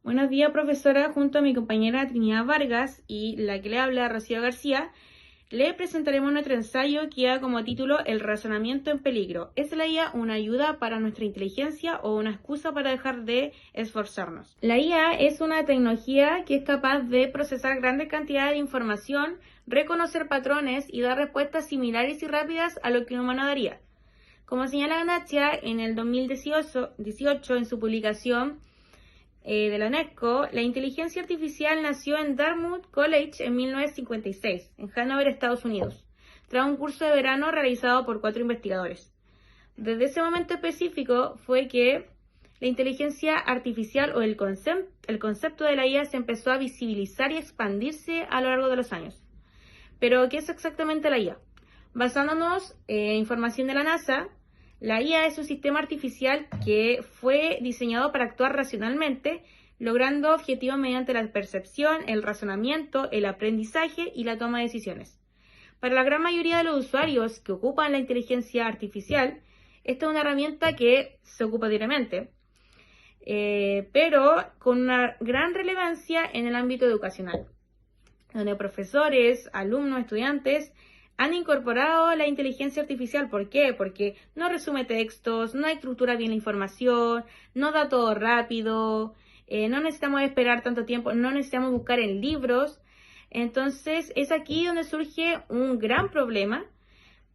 Buenos días, profesora. Junto a mi compañera Trinidad Vargas y la que le habla, Rocío García, le presentaremos nuestro ensayo que lleva como título El razonamiento en peligro. ¿Es la IA una ayuda para nuestra inteligencia o una excusa para dejar de esforzarnos? La IA es una tecnología que es capaz de procesar grandes cantidades de información, reconocer patrones y dar respuestas similares y rápidas a lo que un humano daría. Como señala Ganacia en el 2018 en su publicación de la UNESCO, la inteligencia artificial nació en Dartmouth College en 1956, en Hanover, Estados Unidos, tras un curso de verano realizado por 4 investigadores. Desde ese momento específico fue que la inteligencia artificial o el concepto de la IA se empezó a visibilizar y expandirse a lo largo de los años. Pero, ¿qué es exactamente la IA? Basándonos en información de la NASA, la IA es un sistema artificial que fue diseñado para actuar racionalmente, logrando objetivos mediante la percepción, el razonamiento, el aprendizaje y la toma de decisiones. Para la gran mayoría de los usuarios que ocupan la inteligencia artificial, esta es una herramienta que se ocupa diariamente, pero con una gran relevancia en el ámbito educacional, donde profesores, alumnos, estudiantes han incorporado la inteligencia artificial. ¿Por qué? Porque no resume textos, no estructura bien la información, no da todo rápido, no necesitamos esperar tanto tiempo, no necesitamos buscar en libros. Entonces es aquí donde surge un gran problema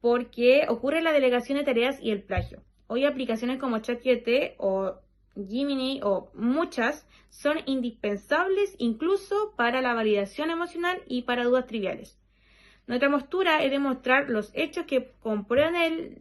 porque ocurre la delegación de tareas y el plagio. Hoy aplicaciones como ChatGPT o Gemini o muchas son indispensables incluso para la validación emocional y para dudas triviales. Nuestra postura es demostrar los hechos que comprueban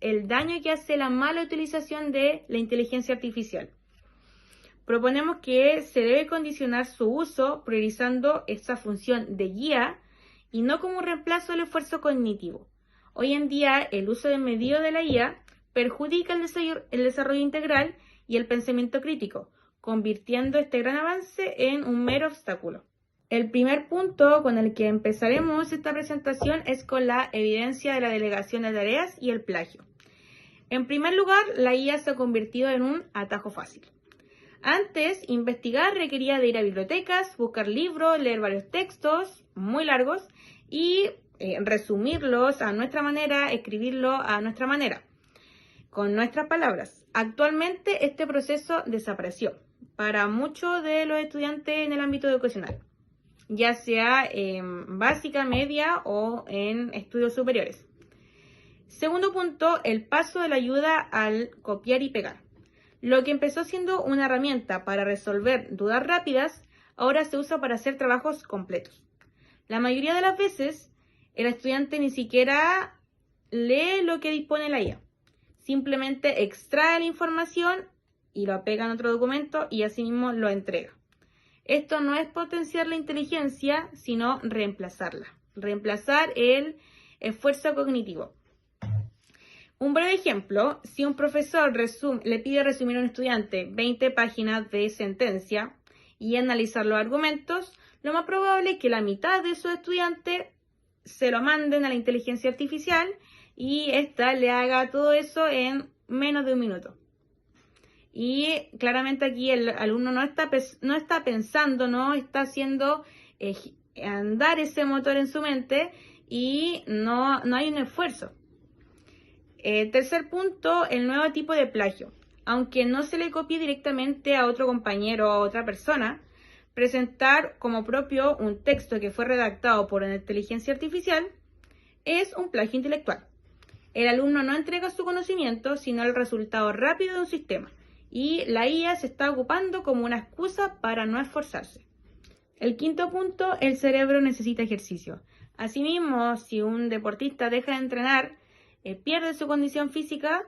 el daño que hace la mala utilización de la inteligencia artificial. Proponemos que se debe condicionar su uso priorizando esa función de guía y no como un reemplazo del esfuerzo cognitivo. Hoy en día, el uso desmedido de la IA perjudica el desarrollo integral y el pensamiento crítico, convirtiendo este gran avance en un mero obstáculo. El primer punto con el que empezaremos esta presentación es con la evidencia de la delegación de tareas y el plagio. En primer lugar, la IA se ha convertido en un atajo fácil. Antes, investigar requería de ir a bibliotecas, buscar libros, leer varios textos muy largos y resumirlos a nuestra manera, escribirlo a nuestra manera, con nuestras palabras. Actualmente este proceso desapareció para muchos de los estudiantes en el ámbito educacional, ya sea en básica, media o en estudios superiores. Segundo punto, el paso de la ayuda al copiar y pegar. Lo que empezó siendo una herramienta para resolver dudas rápidas, ahora se usa para hacer trabajos completos. La mayoría de las veces, el estudiante ni siquiera lee lo que dispone la IA. Simplemente extrae la información y lo pega en otro documento y asimismo lo entrega. Esto no es potenciar la inteligencia, sino reemplazarla. Reemplazar el esfuerzo cognitivo. Un breve ejemplo, si un profesor le pide resumir a un estudiante 20 páginas de sentencia y analizar los argumentos, lo más probable es que la mitad de esos estudiantes se lo manden a la inteligencia artificial y ésta le haga todo eso en menos de un minuto. Y claramente aquí el alumno no está pensando, no está haciendo andar ese motor en su mente y no hay un esfuerzo. Tercer punto, el nuevo tipo de plagio. Aunque no se le copie directamente a otro compañero o a otra persona, presentar como propio un texto que fue redactado por una inteligencia artificial es un plagio intelectual. El alumno no entrega su conocimiento, sino el resultado rápido de un sistema, y la IA se está ocupando como una excusa para no esforzarse. El quinto punto, el cerebro necesita ejercicio. Asimismo, si un deportista deja de entrenar, pierde su condición física.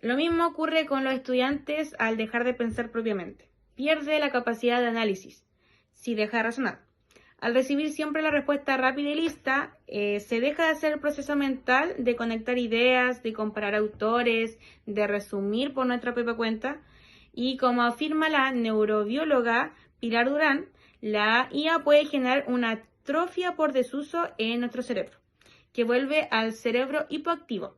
Lo mismo ocurre con los estudiantes al dejar de pensar propiamente. Pierde la capacidad de análisis si deja de razonar. Al recibir siempre la respuesta rápida y lista, se deja de hacer el proceso mental de conectar ideas, de comparar autores, de resumir por nuestra propia cuenta. Y como afirma la neurobióloga Pilar Durán, la IA puede generar una atrofia por desuso en nuestro cerebro, que vuelve al cerebro hipoactivo.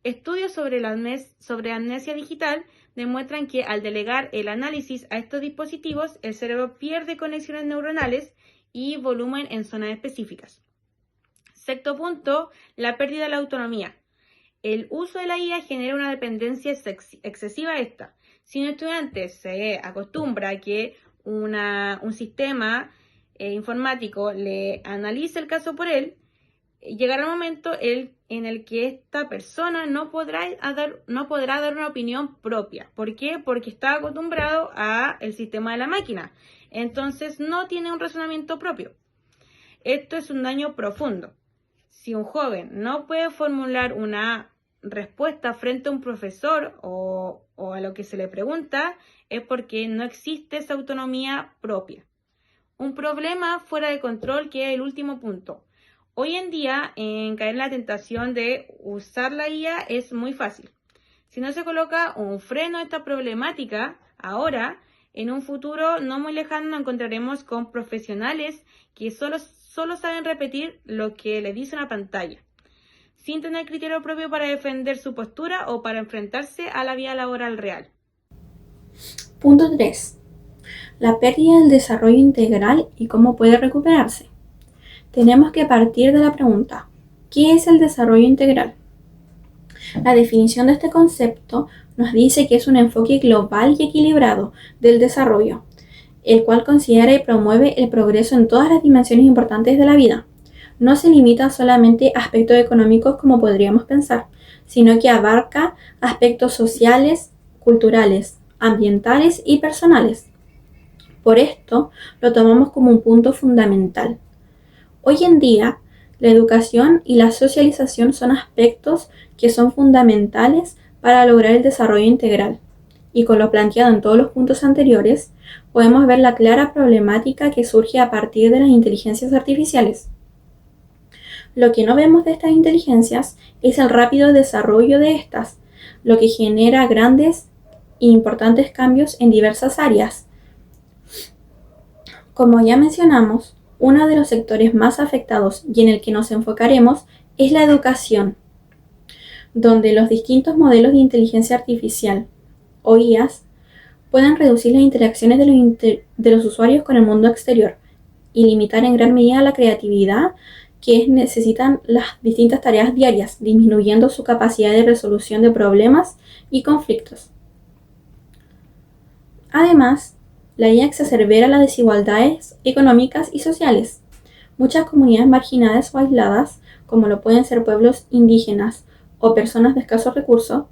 Estudios sobre amnesia digital demuestran que al delegar el análisis a estos dispositivos, el cerebro pierde conexiones neuronales y volumen en zonas específicas. Sexto punto, la pérdida de la autonomía. El uso de la IA genera una dependencia excesiva a esta. Si un estudiante se acostumbra a que un sistema informático le analice el caso por él, llegará el momento en el que esta persona no podrá dar una opinión propia. ¿Por qué? Porque está acostumbrado al sistema de la máquina. Entonces no tiene un razonamiento propio. Esto es un daño profundo. Si un joven no puede formular una respuesta frente a un profesor o a lo que se le pregunta, es porque no existe esa autonomía propia. Un problema fuera de control, que es el último punto. Hoy en día, caer en la tentación de usar la IA es muy fácil. Si no se coloca un freno a esta problemática, ahora, en un futuro no muy lejano, nos encontraremos con profesionales que solo saben repetir lo que le dice una pantalla, sin tener criterio propio para defender su postura o para enfrentarse a la vida laboral real. Punto 3. La pérdida del desarrollo integral y cómo puede recuperarse. Tenemos que partir de la pregunta, ¿qué es el desarrollo integral? La definición de este concepto nos dice que es un enfoque global y equilibrado del desarrollo, el cual considera y promueve el progreso en todas las dimensiones importantes de la vida. No se limita solamente a aspectos económicos como podríamos pensar, sino que abarca aspectos sociales, culturales, ambientales y personales. Por esto, lo tomamos como un punto fundamental. Hoy en día, la educación y la socialización son aspectos que son fundamentales para lograr el desarrollo integral. Y con lo planteado en todos los puntos anteriores, podemos ver la clara problemática que surge a partir de las inteligencias artificiales. Lo que no vemos de estas inteligencias es el rápido desarrollo de estas, lo que genera grandes e importantes cambios en diversas áreas. Como ya mencionamos, uno de los sectores más afectados y en el que nos enfocaremos es la educación, donde los distintos modelos de inteligencia artificial o IAs pueden reducir las interacciones de los usuarios con el mundo exterior y limitar en gran medida la creatividad que necesitan las distintas tareas diarias, disminuyendo su capacidad de resolución de problemas y conflictos. Además, la IA exacerba las desigualdades económicas y sociales. Muchas comunidades marginadas o aisladas, como lo pueden ser pueblos indígenas o personas de escasos recursos,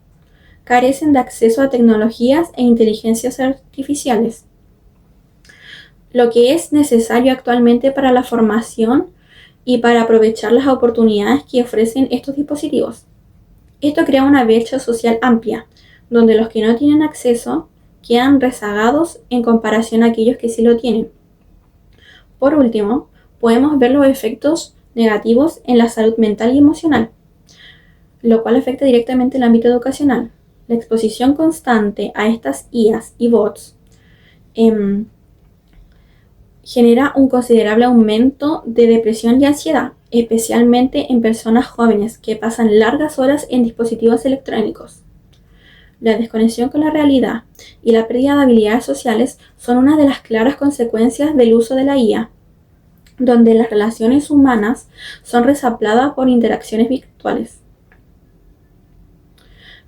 carecen de acceso a tecnologías e inteligencias artificiales, lo que es necesario actualmente para la formación y para aprovechar las oportunidades que ofrecen estos dispositivos. Esto crea una brecha social amplia, donde los que no tienen acceso quedan rezagados en comparación a aquellos que sí lo tienen. Por último, podemos ver los efectos negativos en la salud mental y emocional, lo cual afecta directamente el ámbito educacional. La exposición constante a estas IAs y bots genera un considerable aumento de depresión y ansiedad, especialmente en personas jóvenes que pasan largas horas en dispositivos electrónicos. La desconexión con la realidad y la pérdida de habilidades sociales son una de las claras consecuencias del uso de la IA, donde las relaciones humanas son reemplazadas por interacciones virtuales.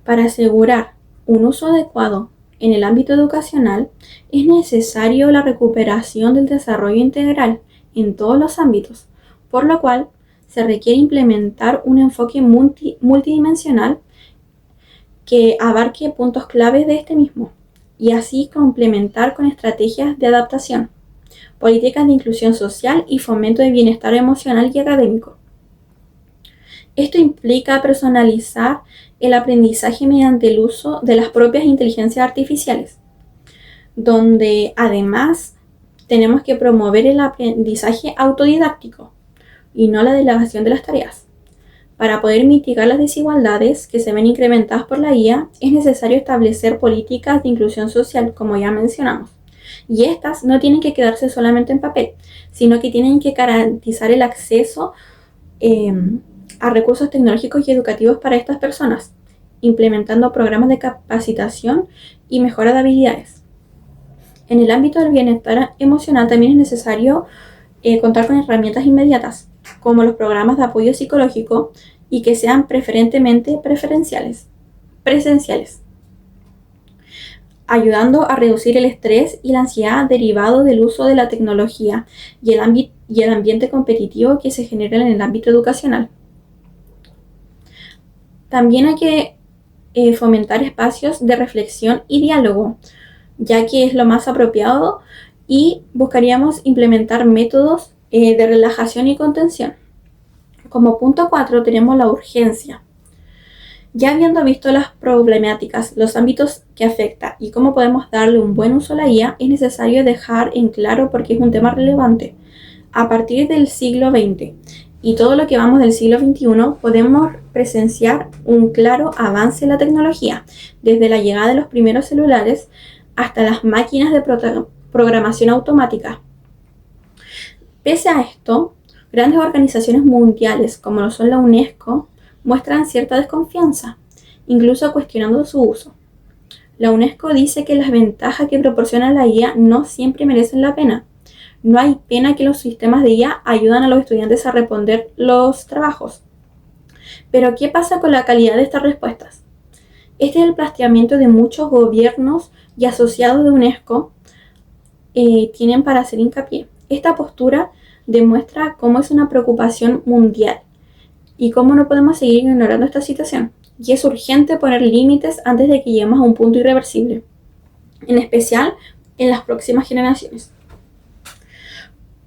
Para asegurar un uso adecuado en el ámbito educacional, es necesario la recuperación del desarrollo integral en todos los ámbitos, por lo cual se requiere implementar un enfoque multidimensional que abarque puntos claves de este mismo, y así complementar con estrategias de adaptación, políticas de inclusión social y fomento de bienestar emocional y académico. Esto implica personalizar el aprendizaje mediante el uso de las propias inteligencias artificiales, donde además tenemos que promover el aprendizaje autodidáctico y no la delegación de las tareas. Para poder mitigar las desigualdades que se ven incrementadas por la IA, es necesario establecer políticas de inclusión social, como ya mencionamos. Y estas no tienen que quedarse solamente en papel, sino que tienen que garantizar el acceso a recursos tecnológicos y educativos para estas personas, implementando programas de capacitación y mejora de habilidades. En el ámbito del bienestar emocional también es necesario contar con herramientas inmediatas, como los programas de apoyo psicológico y que sean preferentemente presenciales, ayudando a reducir el estrés y la ansiedad derivado del uso de la tecnología y el ambiente competitivo que se genera en el ámbito educacional. También hay que fomentar espacios de reflexión y diálogo, ya que es lo más apropiado, y buscaríamos implementar métodos de relajación y contención. Como punto 4 tenemos la urgencia. Ya habiendo visto las problemáticas, los ámbitos que afecta y cómo podemos darle un buen uso a la IA, es necesario dejar en claro porque es un tema relevante. A partir del siglo XX y todo lo que vamos del siglo XXI, podemos presenciar un claro avance en la tecnología, desde la llegada de los primeros celulares hasta las máquinas de programación automática. Pese a esto, grandes organizaciones mundiales como lo son la UNESCO muestran cierta desconfianza, incluso cuestionando su uso. La UNESCO dice que las ventajas que proporciona la IA no siempre merecen la pena. No hay pena que los sistemas de IA ayudan a los estudiantes a responder los trabajos. Pero ¿qué pasa con la calidad de estas respuestas? Este es el planteamiento de muchos gobiernos y asociados de UNESCO tienen para hacer hincapié. Esta postura demuestra cómo es una preocupación mundial y cómo no podemos seguir ignorando esta situación. Y es urgente poner límites antes de que lleguemos a un punto irreversible, en especial en las próximas generaciones.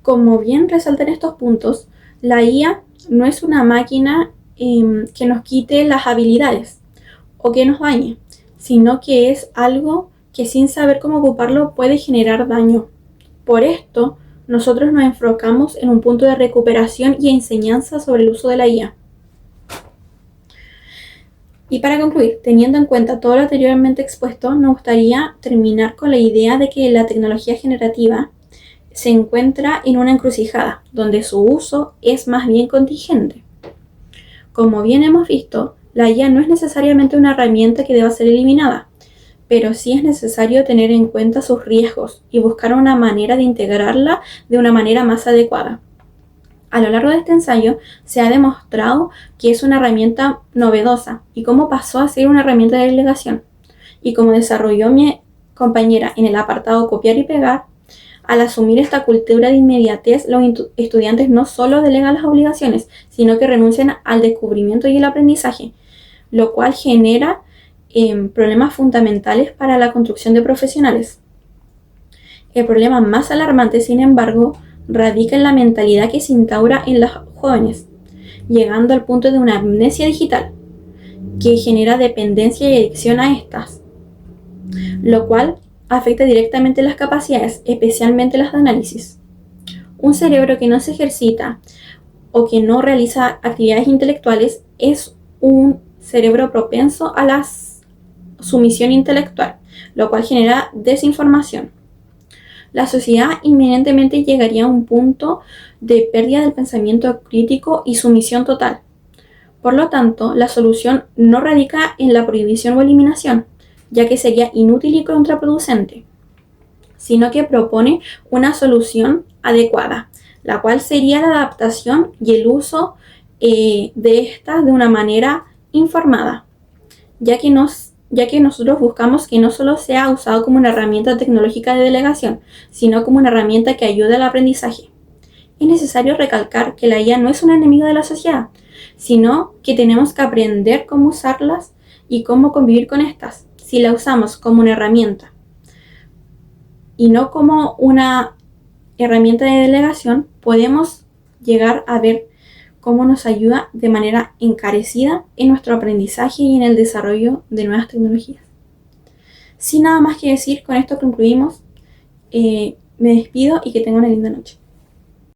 Como bien resaltan estos puntos, la IA no es una máquina que nos quite las habilidades o que nos dañe, sino que es algo que sin saber cómo ocuparlo puede generar daño. Por esto, nosotros nos enfocamos en un punto de recuperación y enseñanza sobre el uso de la IA. Y para concluir, teniendo en cuenta todo lo anteriormente expuesto, nos gustaría terminar con la idea de que la tecnología generativa se encuentra en una encrucijada, donde su uso es más bien contingente. Como bien hemos visto, la IA no es necesariamente una herramienta que deba ser eliminada, pero sí es necesario tener en cuenta sus riesgos y buscar una manera de integrarla de una manera más adecuada. A lo largo de este ensayo se ha demostrado que es una herramienta novedosa y cómo pasó a ser una herramienta de delegación. Y como desarrolló mi compañera en el apartado copiar y pegar, al asumir esta cultura de inmediatez, los estudiantes no solo delegan las obligaciones, sino que renuncian al descubrimiento y el aprendizaje, lo cual genera problemas fundamentales para la construcción de profesionales. El problema más alarmante, sin embargo, radica en la mentalidad que se instaura en los jóvenes, llegando al punto de una amnesia digital, que genera dependencia y adicción a estas, lo cual afecta directamente las capacidades, especialmente las de análisis. Un cerebro que no se ejercita o que no realiza actividades intelectuales es un cerebro propenso a la sumisión intelectual, lo cual genera desinformación. La sociedad inminentemente llegaría a un punto de pérdida del pensamiento crítico y sumisión total. Por lo tanto, la solución no radica en la prohibición o eliminación, ya que sería inútil y contraproducente, sino que propone una solución adecuada, la cual sería la adaptación y el uso de estas de una manera informada, ya que nosotros buscamos que no solo sea usado como una herramienta tecnológica de delegación, sino como una herramienta que ayude al aprendizaje. Es necesario recalcar que la IA no es un enemigo de la sociedad, sino que tenemos que aprender cómo usarlas y cómo convivir con estas. Si la usamos como una herramienta y no como una herramienta de delegación, podemos llegar a ver cómo nos ayuda de manera encarecida en nuestro aprendizaje y en el desarrollo de nuevas tecnologías. Sin nada más que decir, con esto concluimos. Me despido y que tengan una linda noche.